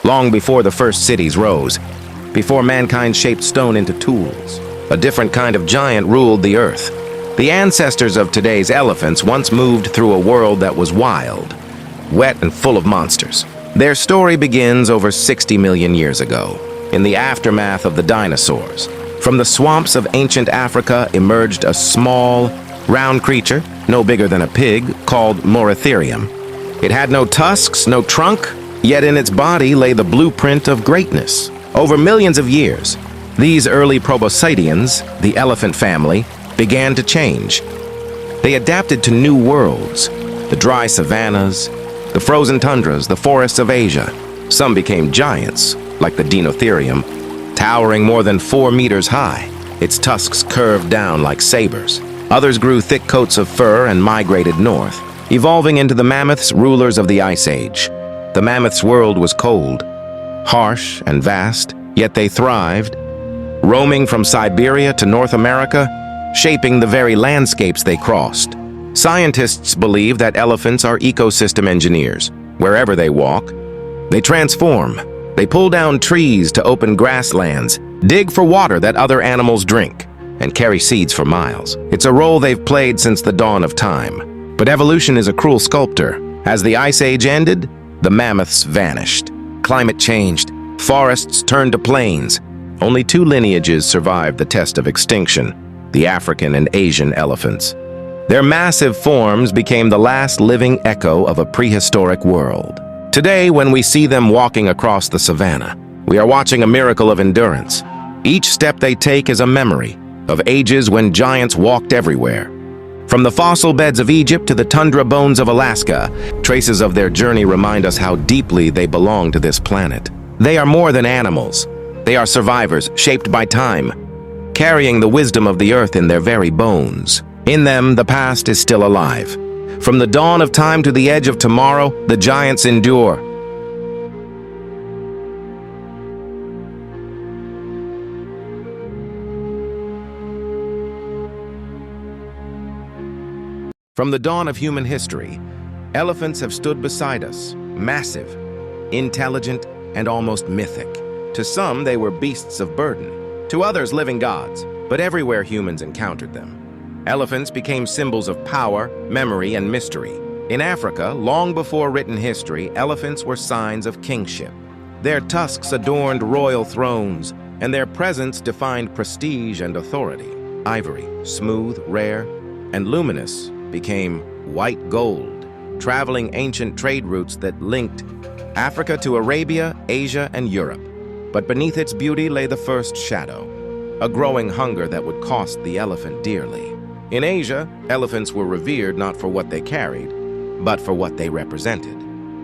long before the first cities rose, before mankind shaped stone into tools. A different kind of giant ruled the earth. The ancestors of today's elephants once moved through a world that was wild, wet and full of monsters. Their story begins over 60 million years ago, in the aftermath of the dinosaurs. From the swamps of ancient Africa emerged a small, round creature, no bigger than a pig, called Moratherium. It had no tusks, no trunk, yet in its body lay the blueprint of greatness. Over millions of years, these early proboscideans, the elephant family, began to change. They adapted to new worlds, the dry savannas, the frozen tundras, the forests of Asia. Some became giants, like the Dinotherium, towering more than 4 meters high. Its tusks curved down like sabers. Others grew thick coats of fur and migrated north, evolving into the mammoths, rulers of the Ice Age. The mammoths' world was cold, harsh and vast, yet they thrived, roaming from Siberia to North America, shaping the very landscapes they crossed. Scientists believe that elephants are ecosystem engineers. Wherever they walk, they transform. They pull down trees to open grasslands, dig for water that other animals drink, and carry seeds for miles. It's a role they've played since the dawn of time. But evolution is a cruel sculptor. As the Ice Age ended, the mammoths vanished. Climate changed. Forests turned to plains. Only 2 lineages survived the test of extinction, the African and Asian elephants. Their massive forms became the last living echo of a prehistoric world. Today, when we see them walking across the savannah, we are watching a miracle of endurance. Each step they take is a memory of ages when giants walked everywhere. From the fossil beds of Egypt to the tundra bones of Alaska, traces of their journey remind us how deeply they belong to this planet. They are more than animals. They are survivors, shaped by time, carrying the wisdom of the earth in their very bones. In them, the past is still alive. From the dawn of time to the edge of tomorrow, the giants endure. From the dawn of human history, elephants have stood beside us, massive, intelligent, and almost mythic. To some, they were beasts of burden. To others, living gods. But everywhere humans encountered them, elephants became symbols of power, memory, and mystery. In Africa, long before written history, elephants were signs of kingship. Their tusks adorned royal thrones, and their presence defined prestige and authority. Ivory, smooth, rare, and luminous, became white gold, traveling ancient trade routes that linked Africa to Arabia, Asia, and Europe. But beneath its beauty lay the first shadow, a growing hunger that would cost the elephant dearly. In Asia, elephants were revered not for what they carried, but for what they represented.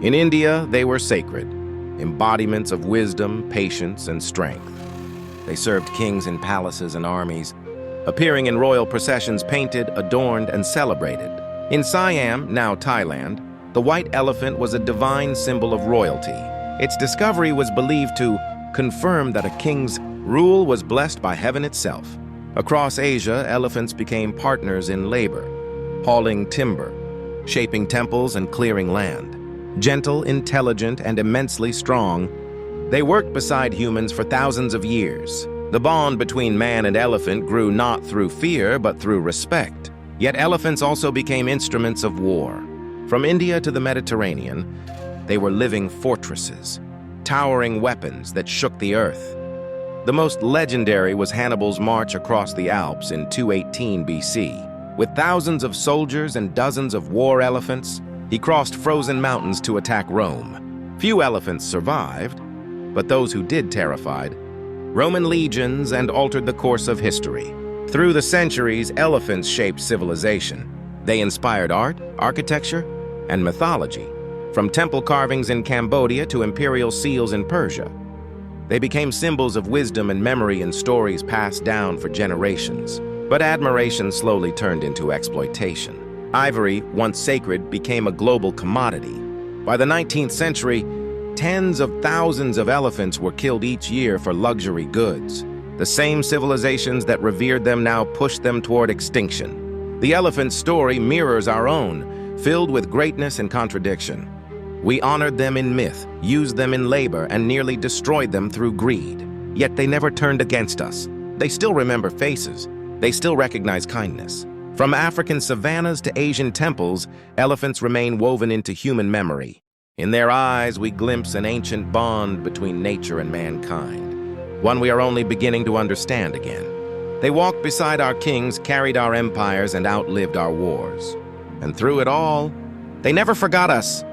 In India, they were sacred, embodiments of wisdom, patience, and strength. They served kings in palaces and armies, appearing in royal processions painted, adorned, and celebrated. In Siam, now Thailand, the white elephant was a divine symbol of royalty. Its discovery was believed to confirm that a king's rule was blessed by heaven itself. Across Asia, elephants became partners in labor, hauling timber, shaping temples, and clearing land. Gentle, intelligent, and immensely strong, they worked beside humans for thousands of years. The bond between man and elephant grew not through fear, but through respect. Yet elephants also became instruments of war. From India to the Mediterranean, they were living fortresses, towering weapons that shook the earth. The most legendary was Hannibal's march across the Alps in 218 BC. With thousands of soldiers and dozens of war elephants, he crossed frozen mountains to attack Rome. Few elephants survived, but those who did terrified Roman legions and altered the course of history. Through the centuries, elephants shaped civilization. They inspired art, architecture, and mythology, from temple carvings in Cambodia to imperial seals in Persia. They became symbols of wisdom and memory in stories passed down for generations. But admiration slowly turned into exploitation. Ivory, once sacred, became a global commodity. By the 19th century, tens of thousands of elephants were killed each year for luxury goods. The same civilizations that revered them now pushed them toward extinction. The elephant's story mirrors our own, filled with greatness and contradiction. We honored them in myth, used them in labor, and nearly destroyed them through greed. Yet they never turned against us. They still remember faces. They still recognize kindness. From African savannas to Asian temples, elephants remain woven into human memory. In their eyes, we glimpse an ancient bond between nature and mankind, one we are only beginning to understand again. They walked beside our kings, carried our empires, and outlived our wars. And through it all, they never forgot us.